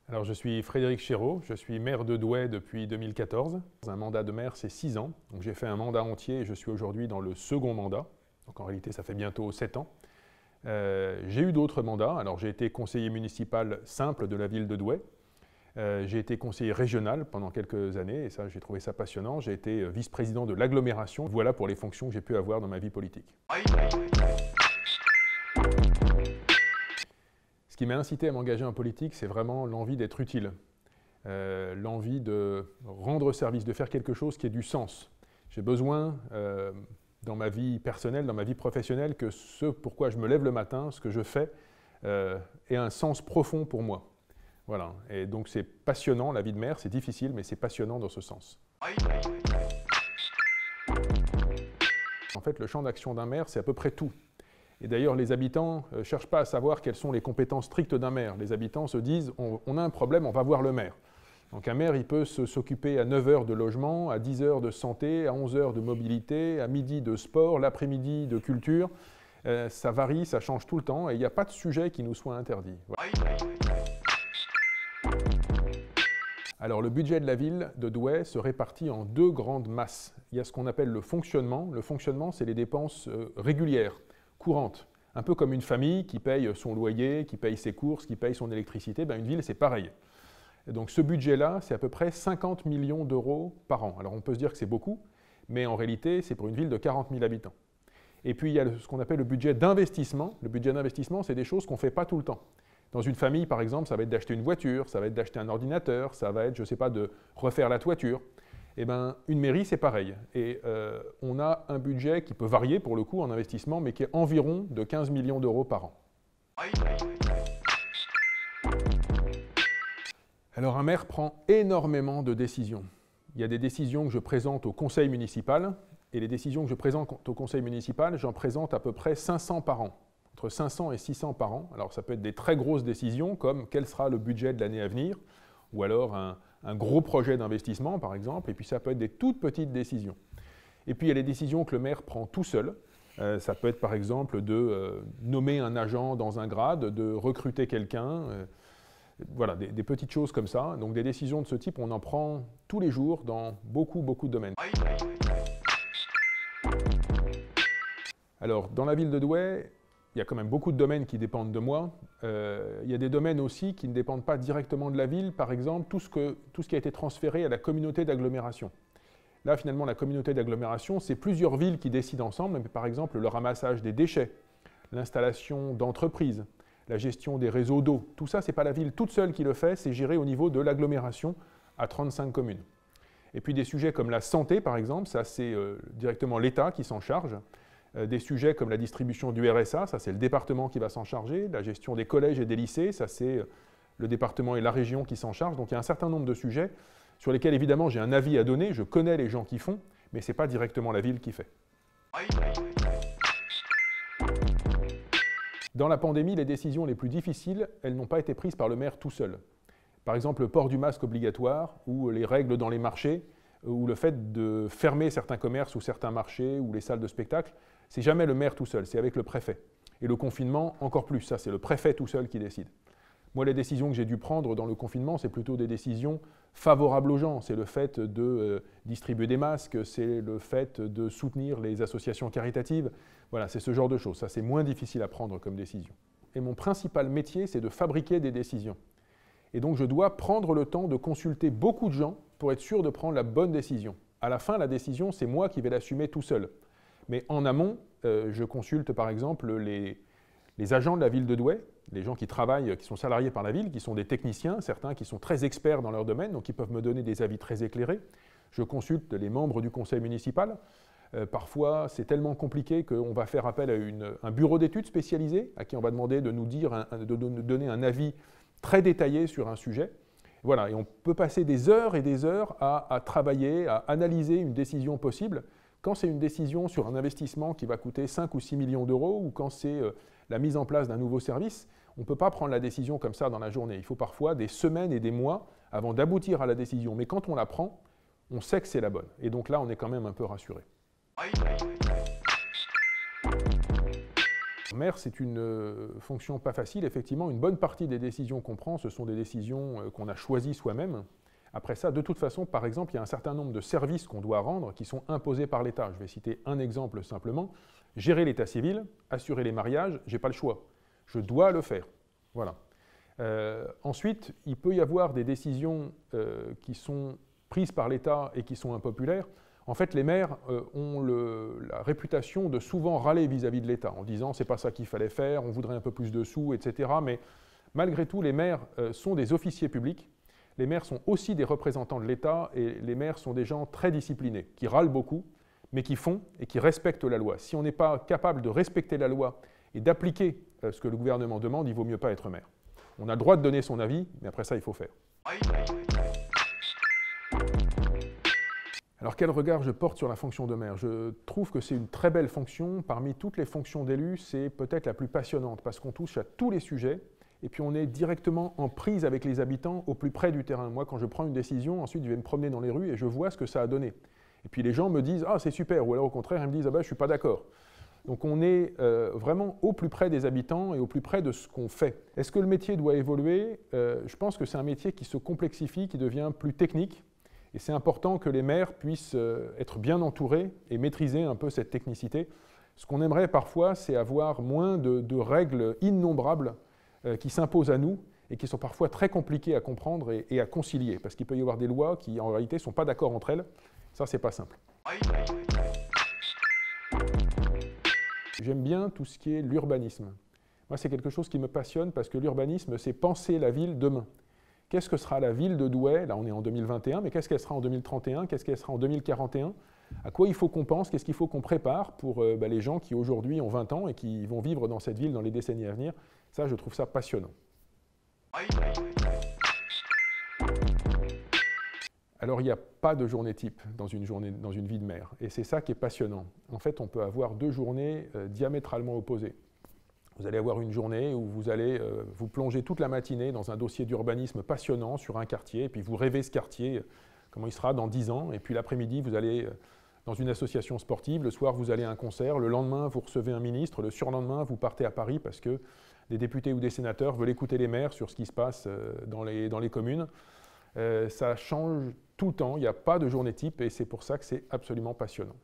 Alors, je suis Frédéric Chéreau, je suis maire de Douai depuis 2014. Un mandat de maire, c'est 6 ans. Donc, j'ai fait un mandat entier et je suis aujourd'hui dans le second mandat. Donc, en réalité, ça fait bientôt 7 ans. J'ai eu d'autres mandats. Alors, j'ai été conseiller municipal simple de la ville de Douai. J'ai été conseiller régional pendant quelques années et ça, j'ai trouvé ça passionnant. J'ai été vice-président de l'agglomération. Voilà pour les fonctions que j'ai pu avoir dans ma vie politique. Ce qui m'a incité à m'engager en politique, c'est vraiment l'envie d'être utile, l'envie de rendre service, de faire quelque chose qui ait du sens. J'ai besoin, dans ma vie personnelle, dans ma vie professionnelle, que ce pourquoi je me lève le matin, ce que je fais, ait un sens profond pour moi. Voilà. Et donc c'est passionnant, la vie de maire, c'est difficile, mais c'est passionnant dans ce sens. En fait, le champ d'action d'un maire, c'est à peu près tout. Et d'ailleurs, les habitants ne cherchent pas à savoir quelles sont les compétences strictes d'un maire. Les habitants se disent, on a un problème, on va voir le maire. Donc un maire, il peut s'occuper à 9 heures de logement, à 10 heures de santé, à 11 heures de mobilité, à midi de sport, l'après-midi de culture. Ça varie, ça change tout le temps et il n'y a pas de sujet qui nous soit interdit. Voilà. Alors le budget de la ville de Douai se répartit en deux grandes masses. Il y a ce qu'on appelle le fonctionnement. Le fonctionnement, c'est les dépenses régulières, courantes. Un peu comme une famille qui paye son loyer, qui paye ses courses, qui paye son électricité. Une ville, c'est pareil. Et donc ce budget-là, c'est à peu près 50 millions d'euros par an. Alors on peut se dire que c'est beaucoup, mais en réalité, c'est pour une ville de 40 000 habitants. Et puis il y a ce qu'on appelle le budget d'investissement. Le budget d'investissement, c'est des choses qu'on ne fait pas tout le temps. Dans une famille, par exemple, ça va être d'acheter une voiture, ça va être d'acheter un ordinateur, ça va être, je ne sais pas, de refaire la toiture. Eh bien, une mairie, c'est pareil. Et on a un budget qui peut varier, pour le coup, en investissement, mais qui est environ de 15 millions d'euros par an. Alors, un maire prend énormément de décisions. Il y a des décisions que je présente au conseil municipal, et les décisions que je présente au conseil municipal, j'en présente à peu près 500 par an. Entre 500 et 600 par an. Alors, ça peut être des très grosses décisions, comme quel sera le budget de l'année à venir, ou alors un gros projet d'investissement, par exemple, et puis ça peut être des toutes petites décisions. Et puis il y a les décisions que le maire prend tout seul. Ça peut être par exemple de nommer un agent dans un grade, de recruter quelqu'un, voilà, des petites choses comme ça. Donc des décisions de ce type, on en prend tous les jours dans beaucoup de domaines. Alors dans la ville de Douai, il y a quand même beaucoup de domaines qui dépendent de moi. Il y a des domaines aussi qui ne dépendent pas directement de la ville. Par exemple, tout ce qui a été transféré à la communauté d'agglomération. Là, finalement, la communauté d'agglomération, c'est plusieurs villes qui décident ensemble. Mais par exemple, le ramassage des déchets, l'installation d'entreprises, la gestion des réseaux d'eau. Tout ça, ce n'est pas la ville toute seule qui le fait, c'est géré au niveau de l'agglomération à 35 communes. Et puis des sujets comme la santé, par exemple, ça c'est directement l'État qui s'en charge. Des sujets comme la distribution du RSA, ça c'est le département qui va s'en charger. La gestion des collèges et des lycées, ça c'est le département et la région qui s'en chargent. Donc il y a un certain nombre de sujets sur lesquels évidemment j'ai un avis à donner, je connais les gens qui font, mais ce n'est pas directement la ville qui fait. Dans la pandémie, les décisions les plus difficiles, elles n'ont pas été prises par le maire tout seul. Par exemple, le port du masque obligatoire, ou les règles dans les marchés, ou le fait de fermer certains commerces ou certains marchés ou les salles de spectacle, c'est jamais le maire tout seul, c'est avec le préfet. Et le confinement, encore plus, ça c'est le préfet tout seul qui décide. Moi, les décisions que j'ai dû prendre dans le confinement, c'est plutôt des décisions favorables aux gens. C'est le fait de distribuer des masques, c'est le fait de soutenir les associations caritatives. Voilà, c'est ce genre de choses. Ça, c'est moins difficile à prendre comme décision. Et mon principal métier, c'est de fabriquer des décisions. Et donc, je dois prendre le temps de consulter beaucoup de gens pour être sûr de prendre la bonne décision. À la fin, la décision, c'est moi qui vais l'assumer tout seul. Mais en amont, je consulte par exemple les agents de la ville de Douai, les gens qui travaillent, qui sont salariés par la ville, qui sont des techniciens, certains qui sont très experts dans leur domaine, donc qui peuvent me donner des avis très éclairés. Je consulte les membres du conseil municipal. Parfois, c'est tellement compliqué qu'on va faire appel à un bureau d'études spécialisé, à qui on va demander de nous donner un avis très détaillé sur un sujet. Voilà, et on peut passer des heures et des heures à travailler, à analyser une décision possible. Quand c'est une décision sur un investissement qui va coûter 5 ou 6 millions d'euros, ou quand c'est la mise en place d'un nouveau service, on ne peut pas prendre la décision comme ça dans la journée. Il faut parfois des semaines et des mois avant d'aboutir à la décision. Mais quand on la prend, on sait que c'est la bonne. Et donc là, on est quand même un peu rassuré. Maire, c'est une fonction pas facile. Effectivement, une bonne partie des décisions qu'on prend, ce sont des décisions qu'on a choisies soi-même. Après ça, de toute façon, par exemple, il y a un certain nombre de services qu'on doit rendre qui sont imposés par l'État. Je vais citer un exemple simplement. Gérer l'état civil, assurer les mariages, je n'ai pas le choix. Je dois le faire. Voilà. Ensuite, il peut y avoir des décisions qui sont prises par l'État et qui sont impopulaires. En fait, les maires ont la réputation de souvent râler vis-à-vis de l'État en disant « c'est pas ça qu'il fallait faire, on voudrait un peu plus de sous, etc. » Mais malgré tout, les maires sont des officiers publics. Les maires sont aussi des représentants de l'État et les maires sont des gens très disciplinés, qui râlent beaucoup, mais qui font et qui respectent la loi. Si on n'est pas capable de respecter la loi et d'appliquer ce que le gouvernement demande, il ne vaut mieux pas être maire. On a le droit de donner son avis, mais après ça, il faut faire. Alors quel regard je porte sur la fonction de maire? Je trouve que c'est une très belle fonction. Parmi toutes les fonctions d'élus, c'est peut-être la plus passionnante parce qu'on touche à tous les sujets et puis on est directement en prise avec les habitants au plus près du terrain. Moi, quand je prends une décision, ensuite je vais me promener dans les rues et je vois ce que ça a donné. Et puis les gens me disent « Ah, c'est super » ou alors au contraire, ils me disent « Ah ben, je ne suis pas d'accord ». Donc on est vraiment au plus près des habitants et au plus près de ce qu'on fait. Est-ce que le métier doit évoluer? Je pense que c'est un métier qui se complexifie, qui devient plus technique. Et c'est important que les maires puissent être bien entourés et maîtriser un peu cette technicité. Ce qu'on aimerait parfois, c'est avoir moins de règles innombrables qui s'imposent à nous et qui sont parfois très compliquées à comprendre et à concilier. Parce qu'il peut y avoir des lois qui, en réalité, ne sont pas d'accord entre elles. Ça, c'est pas simple. J'aime bien tout ce qui est l'urbanisme. Moi, c'est quelque chose qui me passionne parce que l'urbanisme, c'est penser la ville demain. Qu'est-ce que sera la ville de Douai? Là, on est en 2021, mais qu'est-ce qu'elle sera en 2031? Qu'est-ce qu'elle sera en 2041? À quoi il faut qu'on pense? Qu'est-ce qu'il faut qu'on prépare pour les gens qui aujourd'hui ont 20 ans et qui vont vivre dans cette ville dans les décennies à venir? Ça, je trouve ça passionnant. Alors, il n'y a pas de journée type dans une vie de maire. Et c'est ça qui est passionnant. En fait, on peut avoir deux journées diamétralement opposées. Vous allez avoir une journée où vous allez vous plonger toute la matinée dans un dossier d'urbanisme passionnant sur un quartier, et puis vous rêvez ce quartier, comment il sera dans 10 ans, et puis l'après-midi, vous allez dans une association sportive, le soir, vous allez à un concert, le lendemain, vous recevez un ministre, le surlendemain, vous partez à Paris parce que des députés ou des sénateurs veulent écouter les maires sur ce qui se passe dans les communes. Ça change tout le temps, il n'y a pas de journée type, et c'est pour ça que c'est absolument passionnant.